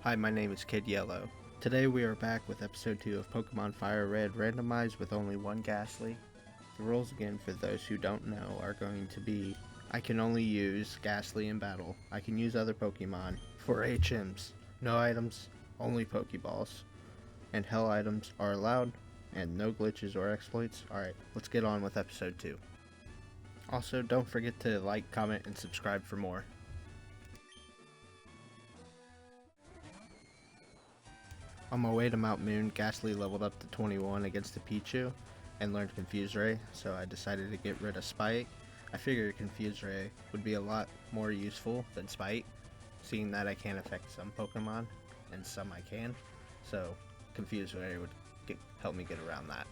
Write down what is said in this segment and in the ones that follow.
Hi, my name is Kid Yellow. Today we are back with episode 2 of Pokemon Fire Red, randomized with only one Gastly. The rules again, for those who don't know, are going to be I can only use Gastly in battle. I can use other Pokemon for HMs. No items, only Pokeballs. And Hell items are allowed, and no glitches or exploits. Alright, let's get on with episode 2. Also, don't forget to like, comment, and subscribe for more. On my way to Mount Moon, Gastly leveled up to 21 against a Pichu and learned Confuse Ray, so I decided to get rid of Spite. I figured Confuse Ray would be a lot more useful than Spite, seeing that I can affect some Pokemon and some I can, so Confuse Ray would help me get around that.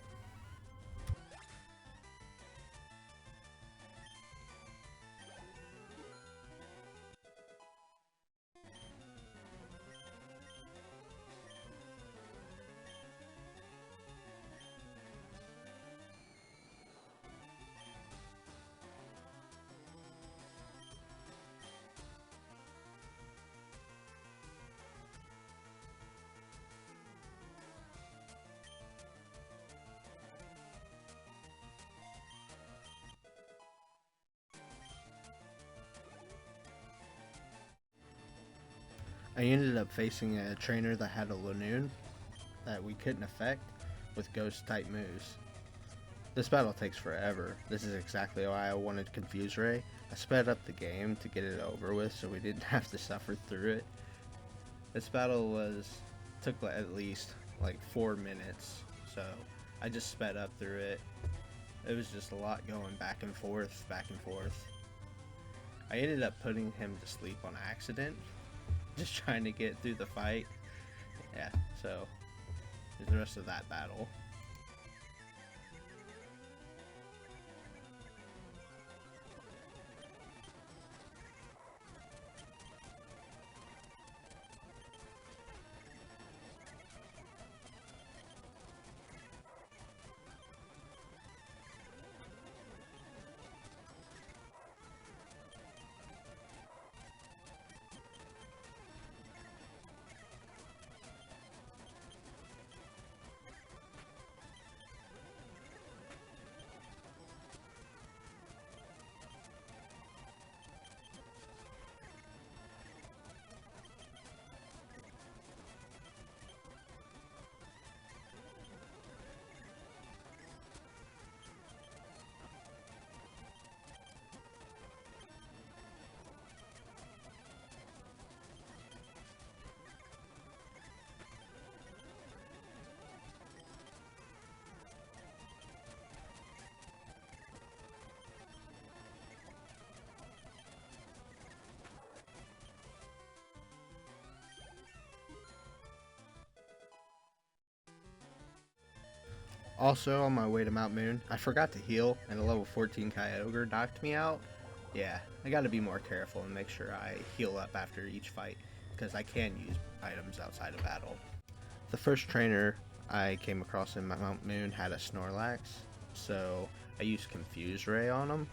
I ended up facing a trainer that had a Lanoon that we couldn't affect with ghost type moves. This battle takes forever. This is exactly why I wanted Confuse Ray. I sped up the game to get it over with so we didn't have to suffer through it. This battle took at least like 4 minutes, so I just sped up through it. It was just a lot going back and forth. I ended up putting him to sleep on accident, just trying to get through the fight. Yeah, so here's the rest of that battle. Also, on my way to Mount Moon, I forgot to heal, and a level 14 Kyogre knocked me out. Yeah, I gotta be more careful and make sure I heal up after each fight, because I can use items outside of battle. The first trainer I came across in Mount Moon had a Snorlax, so I used Confuse Ray on them,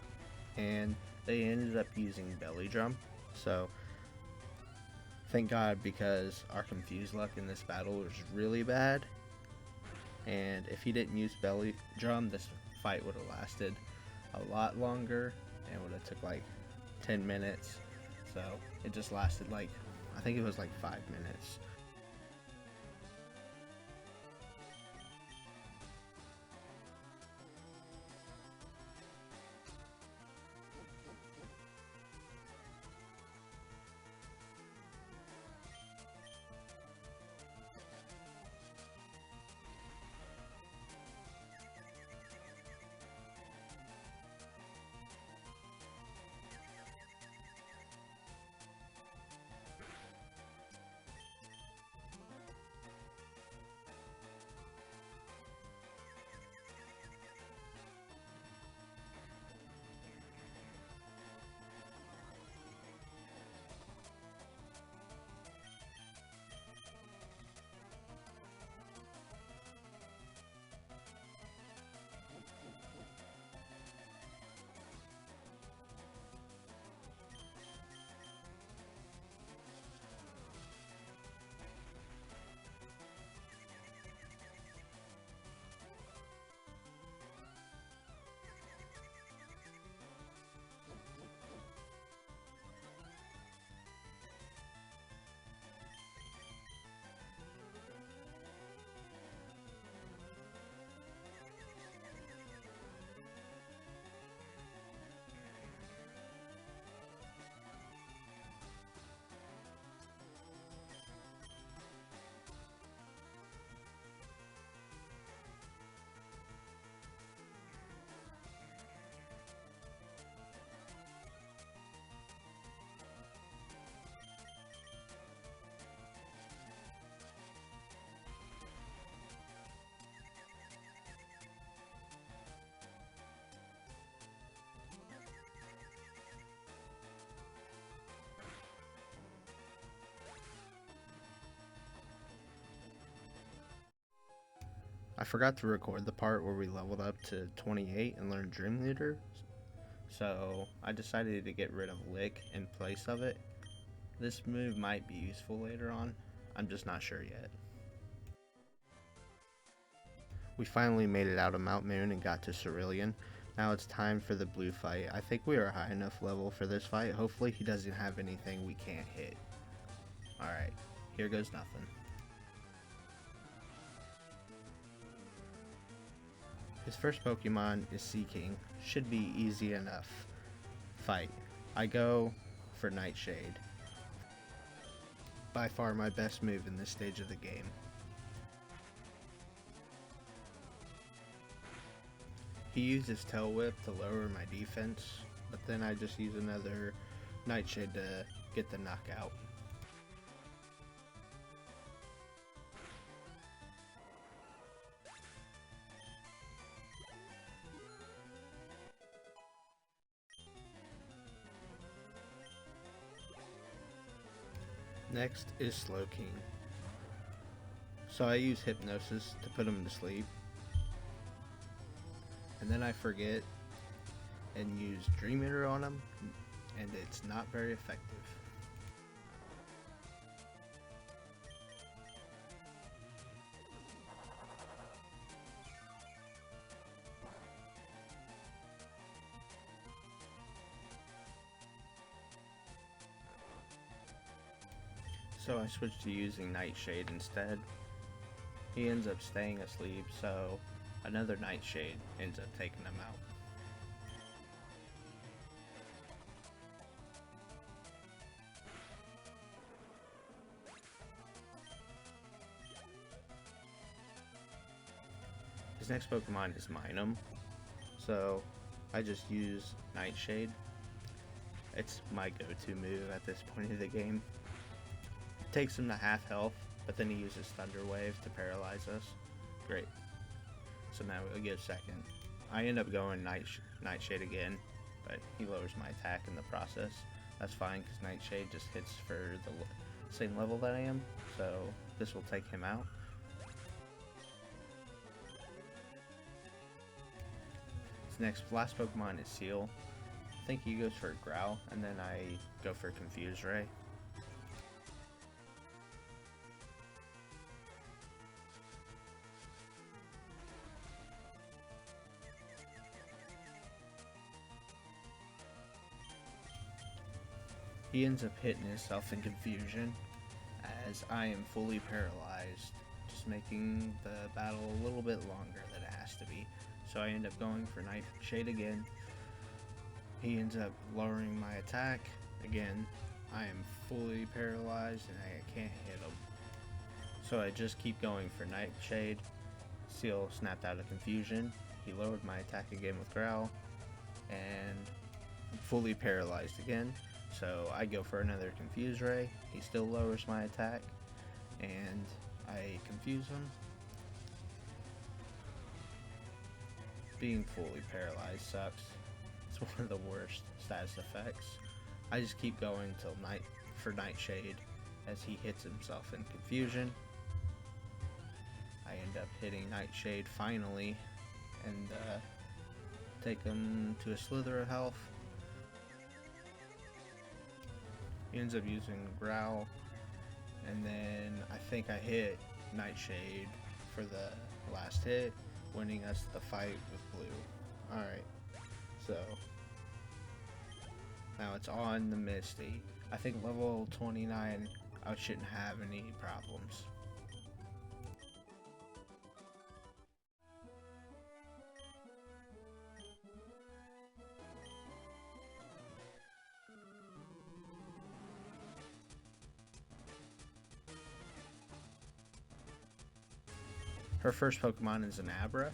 and they ended up using Belly Drum, so thank God, because our Confuse luck in this battle was really bad. And if he didn't use Belly Drum, this fight would have lasted a lot longer and would have took like 10 minutes. So it just lasted like, I think it was like 5 minutes. I forgot to record the part where we leveled up to 28 and learned Dream Leader, so I decided to get rid of Lick in place of it. This move might be useful later on, I'm just not sure yet. We finally made it out of Mount Moon and got to Cerulean. Now it's time for the blue fight. I think we are high enough level for this fight. Hopefully he doesn't have anything we can't hit. Alright, here goes nothing. His first Pokemon is Seaking. Should be easy enough. Fight. I go for Nightshade. By far my best move in this stage of the game. He uses Tail Whip to lower my defense, but then I just use another Nightshade to get the knockout. Next is Slowking. So I use Hypnosis to put him to sleep. And then I forget and use Dream Eater on him, and it's not very effective. So I switched to using Nightshade instead. He ends up staying asleep, so another Nightshade ends up taking him out. His next Pokemon is Minun, so I just use Nightshade. It's my go-to move at this point of the game. It takes him to half health, but then he uses Thunder Wave to paralyze us. Great. So now we'll get second. I end up going Nightshade again, but he lowers my attack in the process. That's fine because Nightshade just hits for the same level that I am, so this will take him out. His last Pokemon is Seal. I think he goes for Growl, and then I go for Confuse Ray. He ends up hitting himself in confusion, as I am fully paralyzed, just making the battle a little bit longer than it has to be. So I end up going for Nightshade again. He ends up lowering my attack. Again, I am fully paralyzed and I can't hit him. So I just keep going for Nightshade. Seal snapped out of confusion. He lowered my attack again with Growl, and I'm fully paralyzed again. So I go for another Confuse Ray. He still lowers my attack, and I confuse him. Being fully paralyzed sucks. It's one of the worst status effects. I just keep going till for Nightshade as he hits himself in confusion. I end up hitting Nightshade finally and take him to a slither of health. He ends up using Growl, and then I think I hit Nightshade for the last hit, winning us the fight with Blue. Alright, so now it's on the Misty. I think level 29, I shouldn't have any problems. Her first Pokemon is an Abra,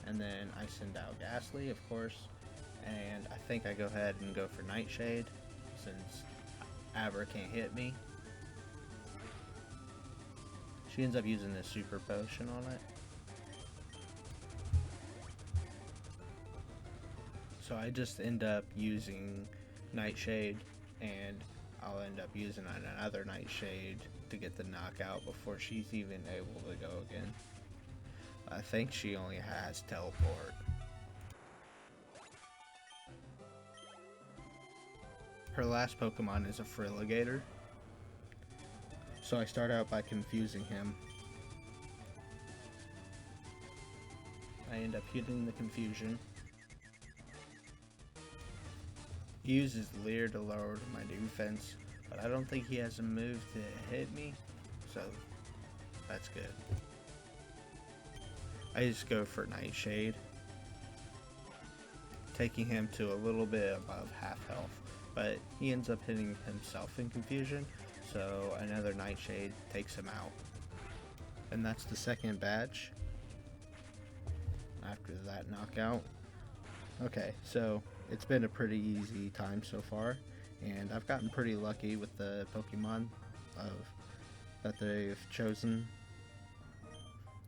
and then I send out Gastly, of course, and I think I go ahead and go for Nightshade, since Abra can't hit me. She ends up using a Super Potion on it. So I just end up using Nightshade, and I'll end up using another Nightshade to get the knockout before she's even able to go again. I think she only has teleport. Her last Pokemon is a Frilligator. So I start out by confusing him. I end up hitting the confusion. He uses Leer to lower my defense, but I don't think he has a move to hit me, so that's good. I just go for Nightshade, taking him to a little bit above half health, but he ends up hitting himself in confusion, so another Nightshade takes him out. And that's the second badge after that knockout. Okay, so it's been a pretty easy time so far, and I've gotten pretty lucky with the Pokemon that they've chosen.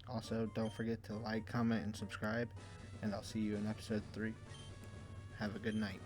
Also, don't forget to like, comment, and subscribe, and I'll see you in episode 3. Have a good night.